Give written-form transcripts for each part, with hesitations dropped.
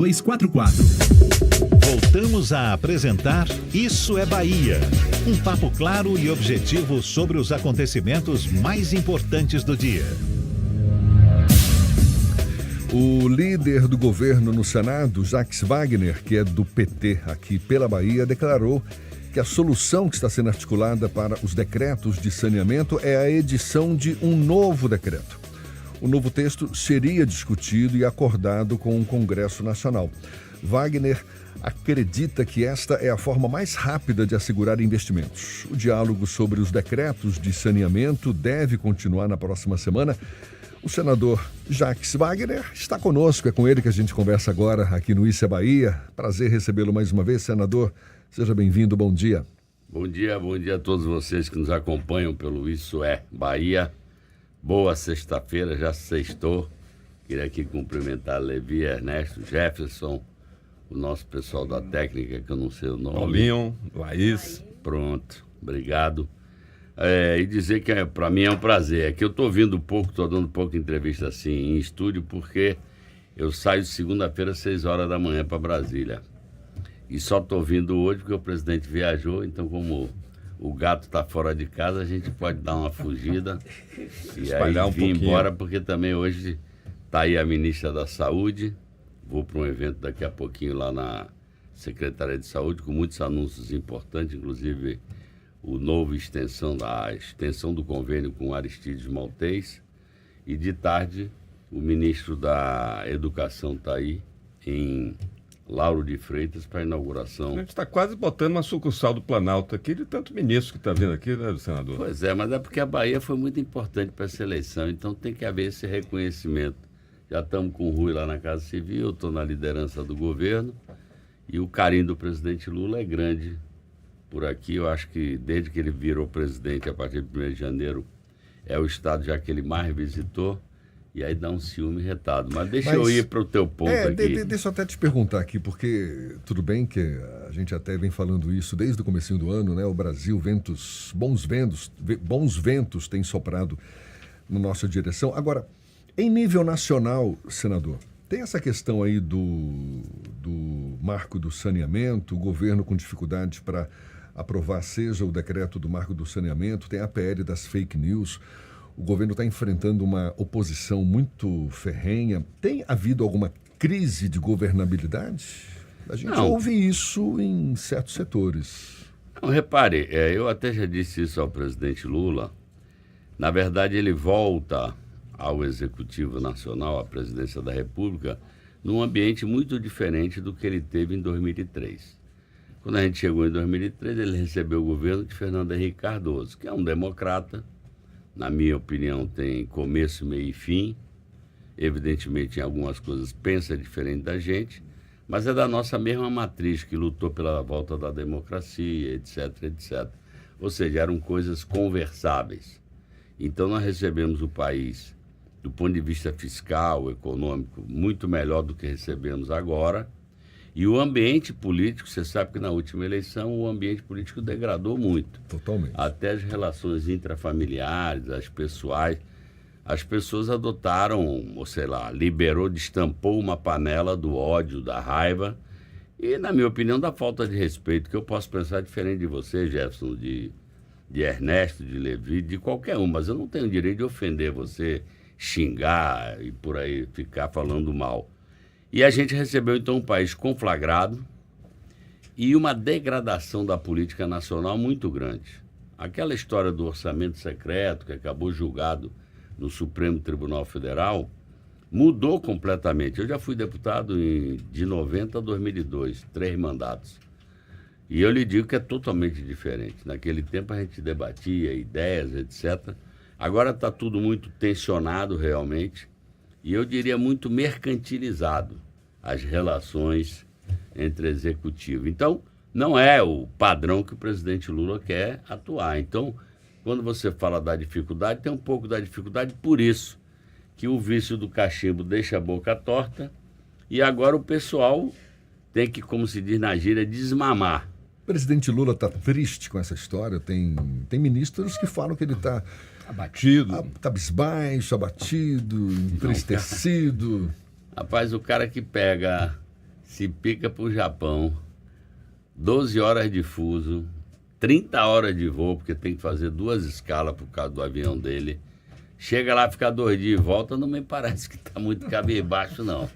244. Voltamos a apresentar Isso é Bahia. Um papo claro e objetivo sobre os acontecimentos mais importantes do dia. O líder do governo no Senado, Jacques Wagner, que é do PT aqui pela Bahia, declarou que a solução que está sendo articulada para os decretos de saneamento é a edição de um novo decreto. O novo texto seria discutido e acordado com o Congresso Nacional. Wagner acredita que esta é a forma mais rápida de assegurar investimentos. O diálogo sobre os decretos de saneamento deve continuar na próxima semana. O senador Jacques Wagner está conosco, é com ele que a gente conversa agora aqui no Isso é Bahia. Prazer recebê-lo mais uma vez, senador. Seja bem-vindo, bom dia. Bom dia a todos vocês que nos acompanham pelo Isso é Bahia. Boa sexta-feira, já sextou. Queria aqui cumprimentar Levi, Ernesto, Jefferson, o nosso pessoal da técnica, que eu não sei o nome. Paulinho, Laís. Pronto, obrigado. E dizer que para mim é um prazer. É que eu estou ouvindo pouco, estou dando pouca entrevista assim em estúdio, porque eu saio segunda-feira às 6 horas da manhã para Brasília. E só estou vindo hoje porque o presidente viajou, então como o gato está fora de casa, a gente pode dar uma fugida e espalhar aí um vir pouquinho. embora, porque também hoje está aí a ministra da Saúde. Vou para um evento daqui a pouquinho lá na Secretaria de Saúde, com muitos anúncios importantes, inclusive o novo extensão do convênio com Aristides Maltês. E de tarde, o ministro da Educação está aí em Lauro de Freitas para a inauguração. A gente está quase botando uma sucursal do Planalto aqui, de tanto ministro que está vindo aqui, né, senador? Pois é, mas é porque a Bahia foi muito importante para essa eleição, então tem que haver esse reconhecimento. Já estamos com o Rui lá na Casa Civil, eu estou na liderança do governo e o carinho do presidente Lula é grande por aqui. Eu acho que desde que ele virou presidente, a partir de 1º de janeiro, é o estado já que ele mais visitou. E aí dá um ciúme retado. Mas deixa eu ir para o teu ponto aqui. Deixa eu até te perguntar aqui, porque tudo bem que a gente até vem falando isso desde o comecinho do ano, né? O Brasil, bons ventos têm soprado na nossa direção. Agora, em nível nacional, senador, tem essa questão aí do marco do saneamento, o governo com dificuldades para aprovar, seja o decreto do marco do saneamento, tem a PL das fake news. O governo está enfrentando uma oposição muito ferrenha. Tem havido alguma crise de governabilidade? A gente ouve isso em certos setores. Não, repare, eu até já disse isso ao presidente Lula. Na verdade, ele volta ao Executivo Nacional, à presidência da República, num ambiente muito diferente do que ele teve em 2003. Quando a gente chegou em 2003, ele recebeu o governo de Fernando Henrique Cardoso, que é um democrata. Na minha opinião, tem começo, meio e fim. Evidentemente, em algumas coisas pensa diferente da gente, mas é da nossa mesma matriz, que lutou pela volta da democracia, etc, etc. Ou seja, eram coisas conversáveis. Então, nós recebemos o país, do ponto de vista fiscal, econômico, muito melhor do que recebemos agora. E o ambiente político, você sabe que na última eleição o ambiente político degradou muito. Totalmente. Até as relações intrafamiliares, as pessoais. As pessoas adotaram, ou sei lá, destampou uma panela do ódio, da raiva e, na minha opinião, da falta de respeito, que eu posso pensar diferente de você, Jefferson, de Ernesto, de Levi, de qualquer um, mas eu não tenho direito de ofender você, xingar e por aí ficar falando mal. E a gente recebeu, então, um país conflagrado e uma degradação da política nacional muito grande. Aquela história do orçamento secreto, que acabou julgado no Supremo Tribunal Federal, mudou completamente. Eu já fui deputado de 90 a 2002, 3 mandatos. E eu lhe digo que é totalmente diferente. Naquele tempo a gente debatia ideias, etc. Agora está tudo muito tensionado realmente. E eu diria muito mercantilizado as relações entre executivo. Então, não é o padrão que o presidente Lula quer atuar. Então, quando você fala da dificuldade, tem um pouco da dificuldade por isso, que o vício do cachimbo deixa a boca torta e agora o pessoal tem que, como se diz na gíria, desmamar. O presidente Lula está triste com essa história. Tem ministros que falam que ele está abatido, cabisbaixo, abatido, entristecido. Rapaz, o cara que pega se pica pro Japão, 12 horas de fuso, 30 horas de voo, porque tem que fazer 2 escalas por causa do avião dele. Chega lá, fica 2 dias e volta, não me parece que está muito cabisbaixo, não.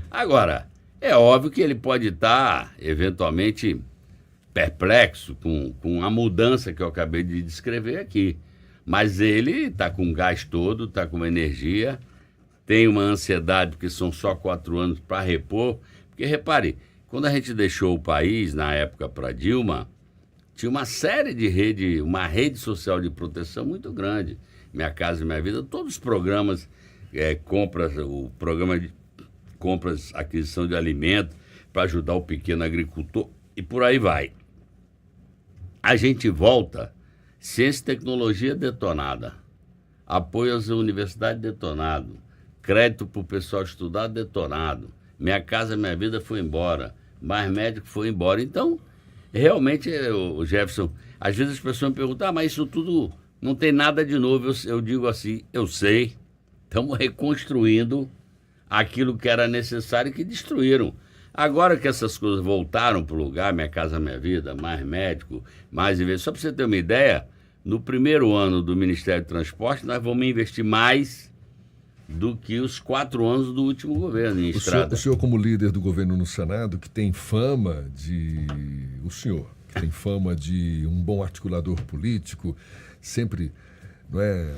Agora, é óbvio que ele pode estar, eventualmente, perplexo com a mudança que eu acabei de descrever aqui. Mas ele está com o gás todo, está com energia, tem uma ansiedade, porque são só 4 anos para repor. Porque, repare, quando a gente deixou o país, na época para Dilma, tinha uma série de uma rede social de proteção muito grande. Minha Casa Minha Vida, todos os programas, compras, o programa de compras, aquisição de alimento, para ajudar o pequeno agricultor, e por aí vai. A gente volta, ciência e tecnologia detonada, apoio às universidades detonado, crédito para o pessoal estudar detonado, Minha Casa Minha Vida foi embora, Mais Médico foi embora. Então, realmente, o Jefferson, às vezes as pessoas me perguntam, mas isso tudo não tem nada de novo. Eu digo assim, eu sei, estamos reconstruindo aquilo que era necessário e que destruíram. Agora que essas coisas voltaram para o lugar, Minha Casa Minha Vida, Mais Médico, mais investimento. Só para você ter uma ideia, no primeiro ano do Ministério do Transporte, nós vamos investir mais do que os 4 anos do último governo em estrada. O senhor, como líder do governo no Senado, que tem fama de... O senhor, que tem fama de um bom articulador político, sempre... Não é,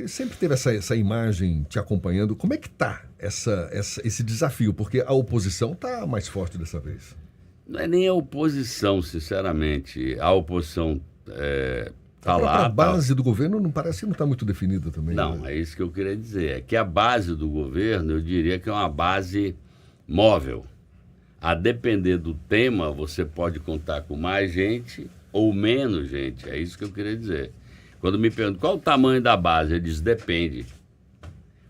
sempre teve essa imagem te acompanhando. Como é que está esse desafio? Porque a oposição está mais forte dessa vez. Não é nem a oposição, sinceramente. A oposição está lá. A base do governo não parece que não está muito definida também. Não, né? é isso que eu queria dizer. É que a base do governo, eu diria que é uma base móvel. A depender do tema, você pode contar com mais gente ou menos gente. É isso que eu queria dizer. Quando me perguntam qual o tamanho da base, eu diz depende.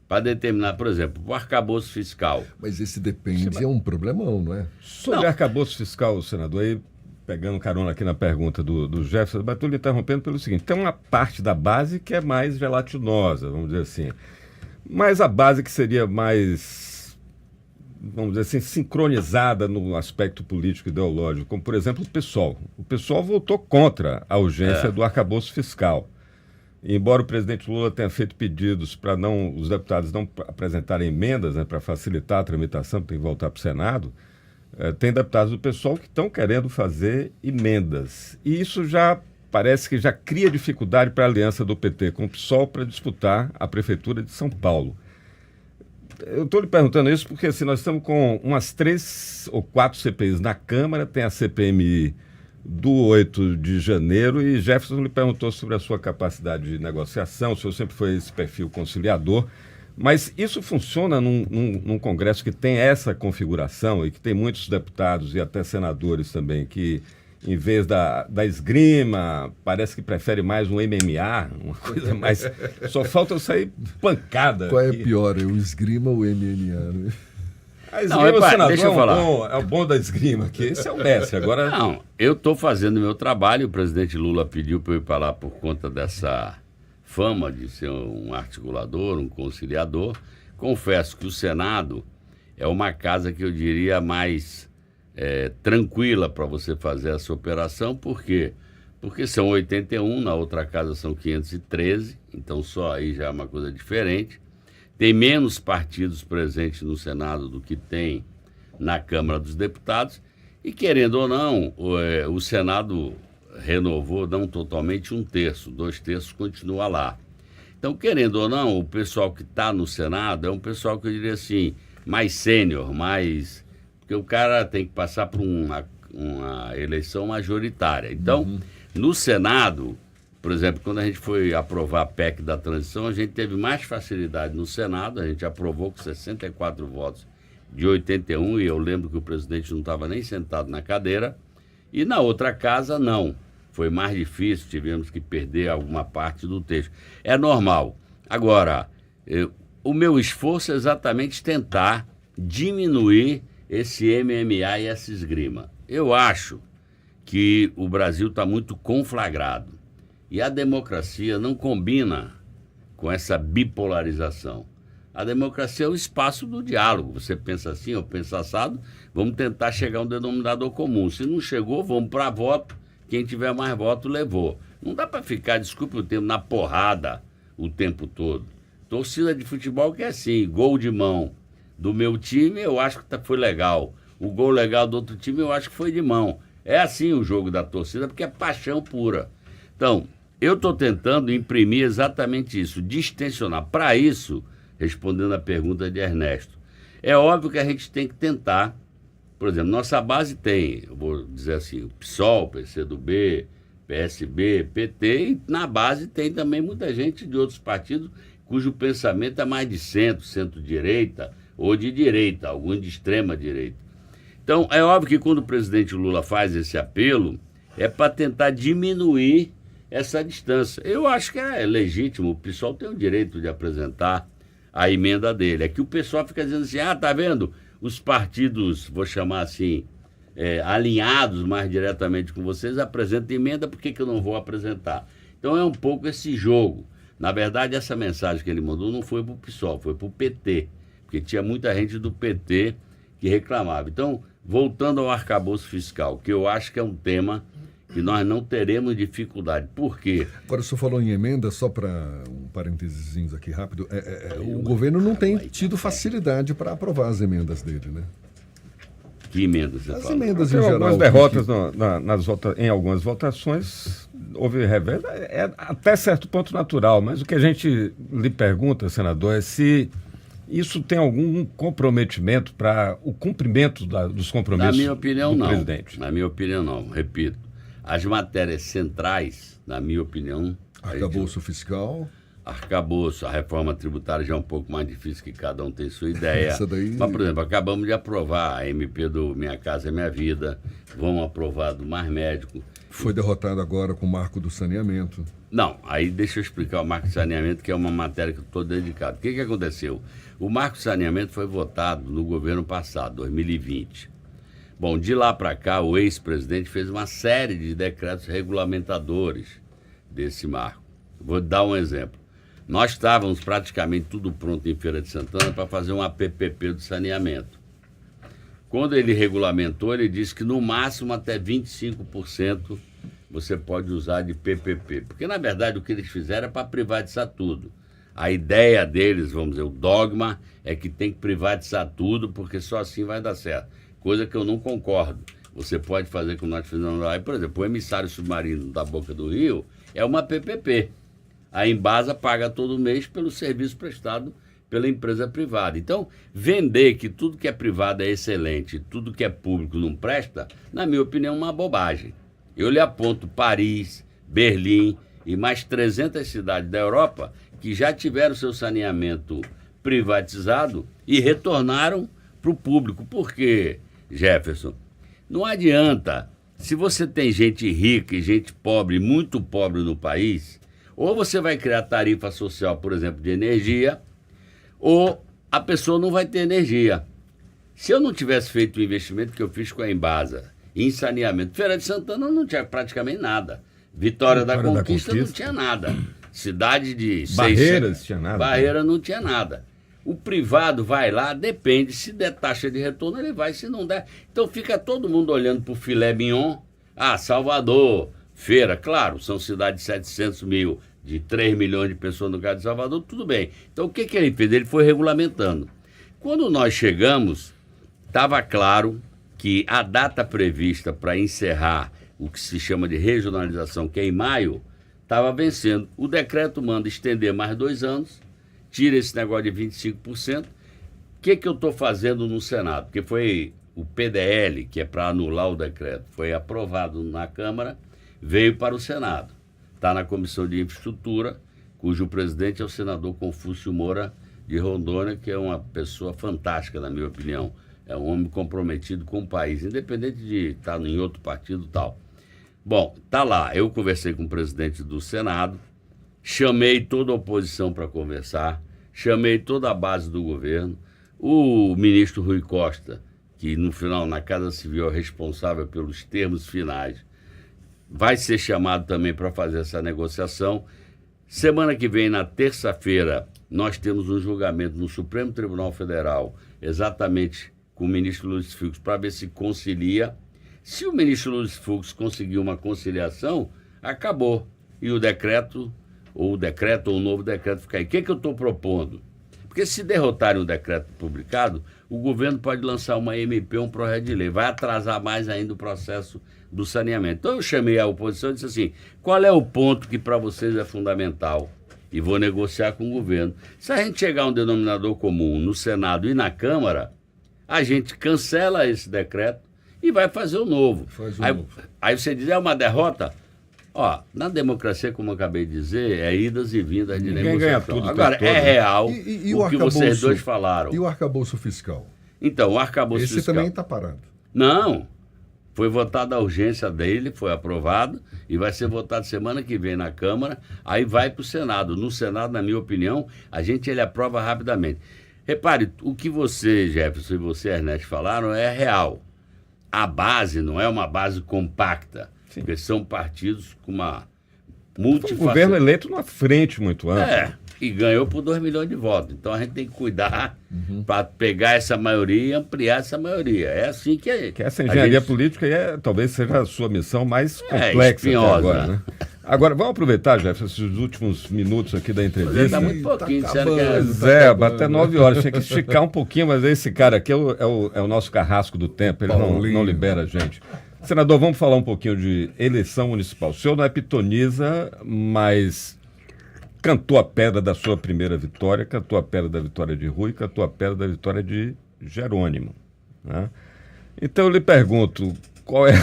Para determinar, por exemplo, o arcabouço fiscal. Mas esse depende é um problemão, não é? Sobre arcabouço fiscal, senador, aí pegando carona aqui na pergunta do Jefferson, mas estou lhe interrompendo pelo seguinte, tem uma parte da base que é mais gelatinosa, vamos dizer assim. Mas a base que seria mais, vamos dizer assim, sincronizada no aspecto político e ideológico, como, por exemplo, o PSOL. O PSOL votou contra a urgência do arcabouço fiscal. Embora o presidente Lula tenha feito pedidos para os deputados não apresentarem emendas, né, para facilitar a tramitação, tem que voltar para o Senado, tem deputados do PSOL que estão querendo fazer emendas. E isso já parece que já cria dificuldade para a aliança do PT com o PSOL para disputar a Prefeitura de São Paulo. Eu estou lhe perguntando isso porque assim, nós estamos com umas 3 ou 4 CPIs na Câmara, tem a CPMI do 8 de janeiro e Jefferson lhe perguntou sobre a sua capacidade de negociação, o senhor sempre foi esse perfil conciliador, mas isso funciona num Congresso que tem essa configuração e que tem muitos deputados e até senadores também que, em vez da esgrima, parece que prefere mais um MMA, uma coisa mais... Só falta eu sair pancada. Qual é pior, o esgrima ou o MMA? Né? A esgrima, senador, deixa eu falar. É o bom da esgrima aqui. Esse é o mestre. Agora... Não, eu estou fazendo o meu trabalho. O presidente Lula pediu para eu ir para lá por conta dessa fama de ser um articulador, um conciliador. Confesso que o Senado é uma casa que eu diria mais tranquila para você fazer essa operação. Por quê? Porque são 81, na outra casa são 513, então só aí já é uma coisa diferente. Tem menos partidos presentes no Senado do que tem na Câmara dos Deputados. E, querendo ou não, o Senado renovou, não totalmente, 1/3, 2/3 continua lá. Então, querendo ou não, o pessoal que está no Senado é um pessoal que eu diria assim, mais sênior, mais... Porque o cara tem que passar por uma eleição majoritária. Então, no Senado... Por exemplo, quando a gente foi aprovar a PEC da transição, a gente teve mais facilidade no Senado, a gente aprovou com 64 votos de 81, e eu lembro que o presidente não estava nem sentado na cadeira, e na outra casa não, foi mais difícil, tivemos que perder alguma parte do texto. É normal. Agora, o meu esforço é exatamente tentar diminuir esse MMA e essa esgrima. Eu acho que o Brasil está muito conflagrado. E a democracia não combina com essa bipolarização. A democracia é o espaço do diálogo. Você pensa assim, eu penso assado, vamos tentar chegar a um denominador comum. Se não chegou, vamos para voto. Quem tiver mais voto, levou. Não dá para ficar, desculpe o termo, na porrada o tempo todo. Torcida de futebol que é assim, gol de mão do meu time, eu acho que foi legal. O gol legal do outro time, eu acho que foi de mão. É assim o jogo da torcida, porque é paixão pura. Então, eu estou tentando imprimir exatamente isso, distensionar. Para isso, respondendo a pergunta de Ernesto, é óbvio que a gente tem que tentar, por exemplo, nossa base tem, eu vou dizer assim, o PSOL, PCdoB, PSB, PT, e na base tem também muita gente de outros partidos cujo pensamento é mais de centro-direita ou de direita, algum de extrema-direita. Então, é óbvio que quando o presidente Lula faz esse apelo, é para tentar diminuir essa distância. Eu acho que é legítimo, o PSOL tem o direito de apresentar a emenda dele. É que o pessoal fica dizendo assim, tá vendo? Os partidos, vou chamar assim, alinhados mais diretamente com vocês, apresentam emenda, por que eu não vou apresentar? Então é um pouco esse jogo. Na verdade, essa mensagem que ele mandou não foi para o PSOL, foi para o PT, porque tinha muita gente do PT que reclamava. Então, voltando ao arcabouço fiscal, que eu acho que é um tema que nós não teremos dificuldade. Por quê? Agora, o senhor falou em emenda, só para um parênteses aqui rápido, o governo não tem tido facilidade para aprovar as emendas dele, né? Que emendas você As fala? emendas em Tem geral. algumas derrotas em algumas votações, houve revés, até certo ponto natural, mas o que a gente lhe pergunta, senador, é se isso tem algum comprometimento para o cumprimento dos compromissos Na minha opinião, do não. presidente. Na minha opinião, não. Repito, as matérias centrais, na minha opinião... Arcabouço fiscal. Arcabouço, a reforma tributária já é um pouco mais difícil, que cada um tem sua ideia. Essa daí... Mas, por exemplo, acabamos de aprovar a MP do Minha Casa é Minha Vida, vamos aprovar do Mais Médico. Foi derrotado agora com o marco do saneamento. Não, aí deixa eu explicar o marco de saneamento, que é uma matéria que eu estou dedicado. O que aconteceu? O marco de saneamento foi votado no governo passado, 2020. Bom, de lá para cá, o ex-presidente fez uma série de decretos regulamentadores desse marco. Vou dar um exemplo. Nós estávamos praticamente tudo pronto em Feira de Santana para fazer uma PPP do saneamento. Quando ele regulamentou, ele disse que no máximo até 25% você pode usar de PPP. Porque, na verdade, o que eles fizeram é para privatizar tudo. A ideia deles, vamos dizer, o dogma é que tem que privatizar tudo, porque só assim vai dar certo. Coisa que eu não concordo. Você pode fazer como nós fizemos lá. Por exemplo, o emissário submarino da Boca do Rio é uma PPP. A Embasa paga todo mês pelo serviço prestado pela empresa privada. Então, vender que tudo que é privado é excelente, tudo que é público não presta, na minha opinião, é uma bobagem. Eu lhe aponto Paris, Berlim e mais 300 cidades da Europa que já tiveram seu saneamento privatizado e retornaram para o público. Por quê, Jefferson? Não adianta. Se você tem gente rica e gente pobre, muito pobre no país, ou você vai criar tarifa social, por exemplo, de energia, ou a pessoa não vai ter energia. Se eu não tivesse feito o investimento que eu fiz com a Embasa em saneamento, Feira de Santana não tinha praticamente nada. Vitória da Conquista não tinha nada. Cidade de Barreiras tinha nada. Barreira não tinha nada. O privado vai lá, depende. Se der taxa de retorno, ele vai. Se não der... Então fica todo mundo olhando para o filé mignon. Salvador, Feira, claro, são cidades de 700 mil, de 3 milhões de pessoas no caso de Salvador, tudo bem. Então o que ele fez? Ele foi regulamentando. Quando nós chegamos, estava claro que a data prevista para encerrar o que se chama de regionalização, que é em maio, estava vencendo. O decreto manda estender mais 2 anos, tira esse negócio de 25%. O que eu estou fazendo no Senado? Porque foi o PDL, que é para anular o decreto, foi aprovado na Câmara, veio para o Senado. Está na Comissão de Infraestrutura, cujo presidente é o senador Confúcio Moura de Rondônia, que é uma pessoa fantástica, na minha opinião. É um homem comprometido com o país, independente de estar em outro partido e tal. Bom, tá lá. Eu conversei com o presidente do Senado, chamei toda a oposição para conversar, chamei toda a base do governo, o ministro Rui Costa, que no final, na Casa Civil, é responsável pelos termos finais, vai ser chamado também para fazer essa negociação. Semana que vem, na terça-feira, nós temos um julgamento no Supremo Tribunal Federal, exatamente com o ministro Luiz Fux, para ver se concilia. Se o ministro Luiz Fux conseguir uma conciliação, acabou. E o decreto, ou o novo decreto fica aí. O que eu estou propondo? Porque se derrotarem o decreto publicado, o governo pode lançar uma MP, um projeto de lei. Vai atrasar mais ainda o processo do saneamento. Então eu chamei a oposição e disse assim, qual é o ponto que para vocês é fundamental? E vou negociar com o governo. Se a gente chegar a um denominador comum no Senado e na Câmara, a gente cancela esse decreto e vai fazer o novo. Aí você diz, é uma derrota? Ó, na democracia, como eu acabei de dizer, é idas e vindas de negociação. Ganha tudo, agora, é real e o que vocês dois falaram. E o arcabouço fiscal? Então, o arcabouço fiscal... Esse também está parado. Não. Foi votada a urgência dele, foi aprovado e vai ser votado semana que vem na Câmara, aí vai para o Senado. No Senado, na minha opinião, ele aprova rapidamente. Repare, o que você, Jefferson, e você, Ernesto, falaram é real. A base não é uma base compacta. Sim. Porque são partidos com uma multifaceta. O governo eleito numa frente muito ampla. É, e ganhou por 2 milhões de votos. Então a gente tem que cuidar para pegar essa maioria e ampliar essa maioria. É assim que é. Que essa engenharia política talvez seja a sua missão mais complexa espinhosa. até agora, né? Agora, vamos aproveitar, Jeff, esses últimos minutos aqui da entrevista. Está muito pouquinho, até 9 horas. Tinha que esticar um pouquinho, mas esse cara aqui é o nosso carrasco do tempo. Ele não libera a gente. Senador, vamos falar um pouquinho de eleição municipal. O senhor não é pitoniza, mas cantou a pedra da sua primeira vitória, cantou a pedra da vitória de Rui, cantou a pedra da vitória de Jerônimo, né? Então eu lhe pergunto, qual é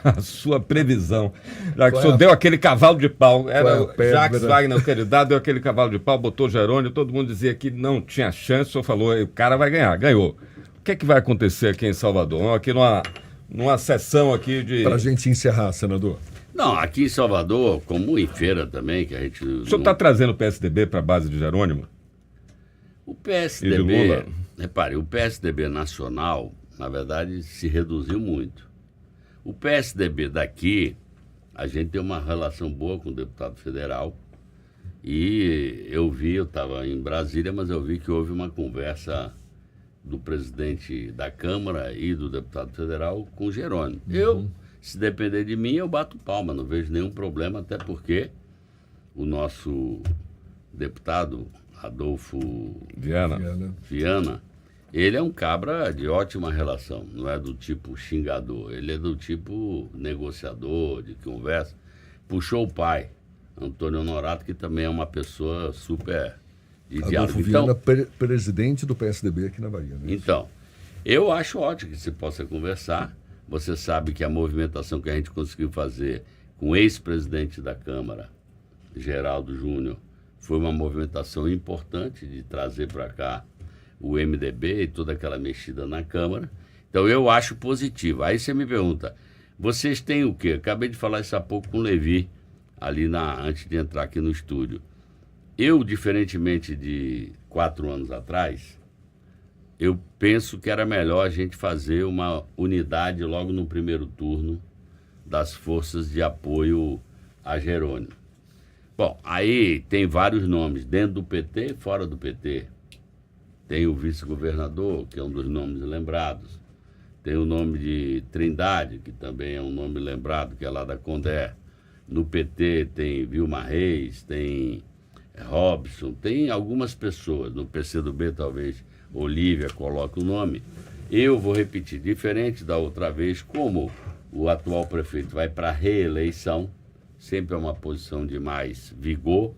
a sua previsão? Já que o senhor deu aquele cavalo de pau, era o Jacques Wagner, autoridade, deu aquele cavalo de pau, botou Jerônimo, todo mundo dizia que não tinha chance, o senhor falou, o cara vai ganhar, ganhou. O que é que vai acontecer aqui em Salvador? Aqui numa sessão aqui de... Para a gente encerrar, senador. Não, aqui em Salvador, como em Feira também, que a gente... O senhor está trazendo o PSDB para a base de Jerônimo? O PSDB... E de Lula? Repare, o PSDB nacional, na verdade, se reduziu muito. O PSDB daqui, a gente tem uma relação boa com o deputado federal e eu estava em Brasília, mas eu vi que houve uma conversa do presidente da Câmara e do deputado federal com o Jerônimo. Eu, se depender de mim, eu bato palma, não vejo nenhum problema, até porque o nosso deputado Adolfo Viana, ele é um cabra de ótima relação, não é do tipo xingador, ele é do tipo negociador, de conversa. Puxou o pai, Antônio Honorato, que também é uma pessoa super... Adolfo Viana, presidente do PSDB aqui na Bahia. Né? Então, eu acho ótimo que se possa conversar. Você sabe que a movimentação que a gente conseguiu fazer com o ex-presidente da Câmara, Geraldo Júnior, foi uma movimentação importante de trazer para cá o MDB e toda aquela mexida na Câmara. Então, eu acho positivo. Aí você me pergunta, vocês têm o quê? Acabei de falar isso há pouco com o Levi, ali antes de entrar aqui no estúdio. Eu, diferentemente de 4 anos atrás, eu penso que era melhor a gente fazer uma unidade logo no primeiro turno das forças de apoio a Jerônimo. Bom, aí tem vários nomes, dentro do PT e fora do PT. Tem o vice-governador, que é um dos nomes lembrados. Tem o nome de Trindade, que também é um nome lembrado, que é lá da Condé. No PT tem Vilma Reis, tem... Robson, tem algumas pessoas, no PCdoB talvez Olívia coloque o nome. Eu vou repetir, diferente da outra vez, como o atual prefeito vai para a reeleição, sempre é uma posição de mais vigor,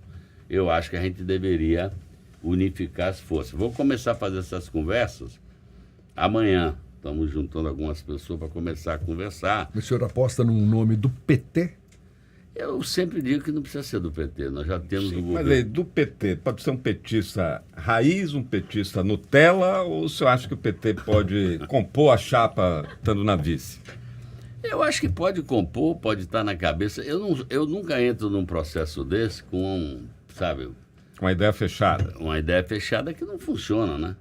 eu acho que a gente deveria unificar as forças. Vou começar a fazer essas conversas amanhã, estamos juntando algumas pessoas para começar a conversar. O senhor aposta num nome do PT? Eu sempre digo que não precisa ser do PT, nós já temos o governo. Mas aí, do PT, pode ser um petista raiz, um petista Nutella, ou o senhor acha que o PT pode compor a chapa estando na vice? Eu acho que pode compor, pode estar na cabeça. Eu nunca entro num processo desse com, sabe... Uma ideia fechada. Uma ideia fechada que não funciona, né?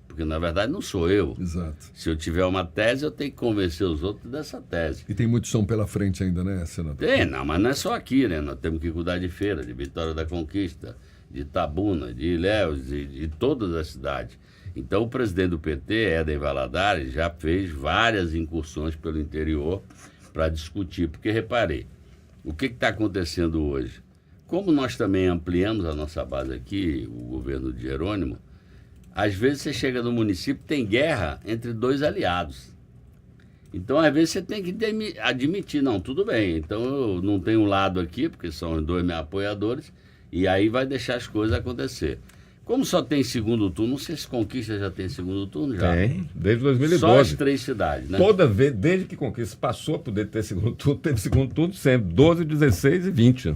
Porque, na verdade, não sou eu. Exato. Se eu tiver uma tese, eu tenho que convencer os outros dessa tese. E tem muito som pela frente ainda, né, senador? Tem, não, mas não é só aqui, né? Nós temos que cuidar de Feira, de Vitória da Conquista, de Itabuna, de Ilhéus, de todas as cidades. Então, o presidente do PT, Éder Valadares, já fez várias incursões pelo interior para discutir. Porque, reparei, o que está acontecendo hoje? Como nós também ampliamos a nossa base aqui, o governo de Jerônimo, às vezes você chega no município, tem guerra entre dois aliados. Então, às vezes, você tem que admitir, não, tudo bem, então eu não tenho um lado aqui, porque são os dois meus apoiadores, e aí vai deixar as coisas acontecer. Como só tem segundo turno, não sei se Conquista já tem segundo turno, já. Tem, desde 2012. Só as 3 cidades, né? Toda vez, desde que Conquista passou a poder ter segundo turno, teve segundo turno sempre, 12, 16 e 20.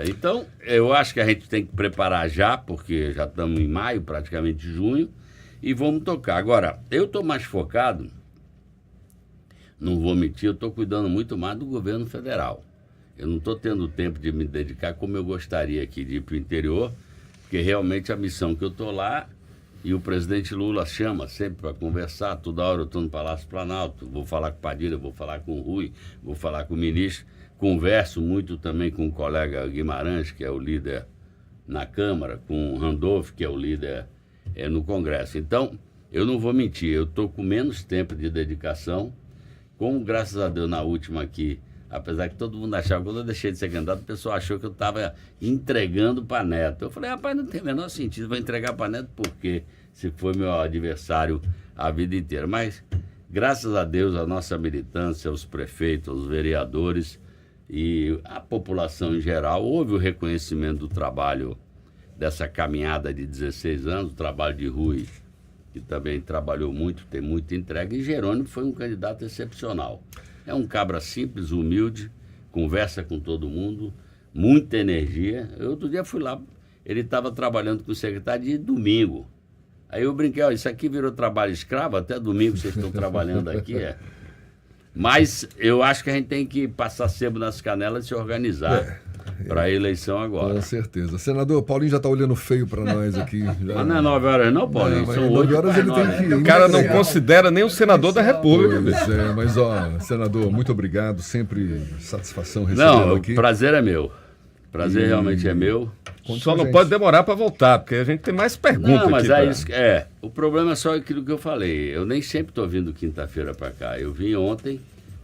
Então, eu acho que a gente tem que preparar já, porque já estamos em maio, praticamente junho, e vamos tocar. Agora, eu estou mais focado, não vou mentir, eu estou cuidando muito mais do governo federal. Eu não estou tendo tempo de me dedicar como eu gostaria aqui de ir para o interior, porque realmente a missão que eu estou lá, e o presidente Lula chama sempre para conversar, toda hora eu estou no Palácio Planalto, vou falar com o Padilha, vou falar com o Rui, vou falar com o ministro, converso muito também com o colega Guimarães, que é o líder na Câmara, com o Randolph, que é o líder no Congresso. Então, eu não vou mentir, eu estou com menos tempo de dedicação, como graças a Deus na última aqui, apesar que todo mundo achava, quando eu deixei de ser candidato, o pessoal achou que eu estava entregando para Neto. Eu falei, rapaz, não tem o menor sentido, vou entregar para Neto por quê? Se foi meu adversário a vida inteira. Mas, graças a Deus, a nossa militância, os prefeitos, os vereadores e a população em geral, houve o reconhecimento do trabalho dessa caminhada de 16 anos, o trabalho de Rui, que também trabalhou muito, tem muita entrega, e Jerônimo foi um candidato excepcional. É um cabra simples, humilde, conversa com todo mundo, muita energia. Eu outro dia fui lá, ele estava trabalhando com o secretário de domingo. Aí eu brinquei, ó, isso aqui virou trabalho escravo, até domingo vocês estão trabalhando aqui, Mas eu acho que a gente tem que passar sebo nas canelas e se organizar para a eleição agora. Com certeza. Senador, Paulinho já está olhando feio para nós aqui. Já... Mas não é 9 horas não, Paulinho? Não, são 9 horas ele tem que ir. O cara não considera nem o senador da República. Pois é, mas ó, senador, muito obrigado. Sempre satisfação recebê-lo Não, aqui. o prazer é meu. Prazer realmente é meu. Só não pode demorar para voltar, porque a gente tem mais perguntas Não, mas aqui. isso. O problema é só aquilo que eu falei. Eu nem sempre estou vindo quinta-feira para cá. Eu vim ontem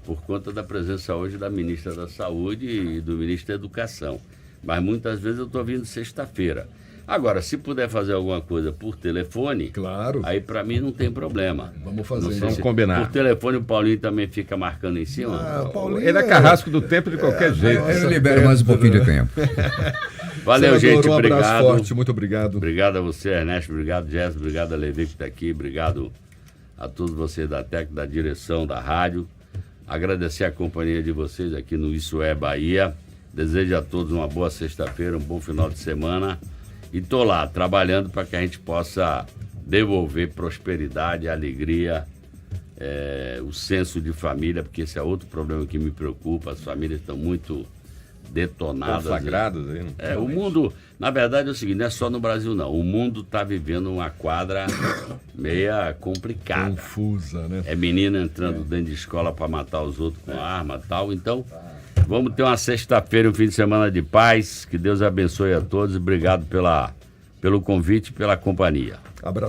por conta da presença hoje da ministra da Saúde e do ministro da Educação. Mas muitas vezes eu estou vindo sexta-feira. Agora, se puder fazer alguma coisa por telefone, claro, aí para mim não tem problema. Vamos fazer. Vamos combinar. Por telefone o Paulinho também fica marcando em cima. Paulinho ele é carrasco do tempo de qualquer jeito. Eu libero mais um pouquinho de tempo. Valeu, senador, gente. Um abraço obrigado. forte, muito obrigado. Obrigado a você, Ernesto. Obrigado, Jéssica. Obrigado a Levi, que está aqui. Obrigado a todos vocês da técnica, da direção, da rádio. Agradecer a companhia de vocês aqui no Isso é Bahia. Desejo a todos uma boa sexta-feira, um bom final de semana. E estou lá, trabalhando para que a gente possa devolver prosperidade, alegria, o senso de família, porque esse é outro problema que me preocupa. As famílias estão muito detonadas. Conflagradas aí, não? O mundo, na verdade, é o seguinte, não é só no Brasil, não. O mundo está vivendo uma quadra meia complicada. Confusa, né? É menina entrando dentro de escola para matar os outros com arma e tal. Então, vamos ter uma sexta-feira, um fim de semana de paz. Que Deus abençoe a todos e obrigado pelo convite e pela companhia. Abraço.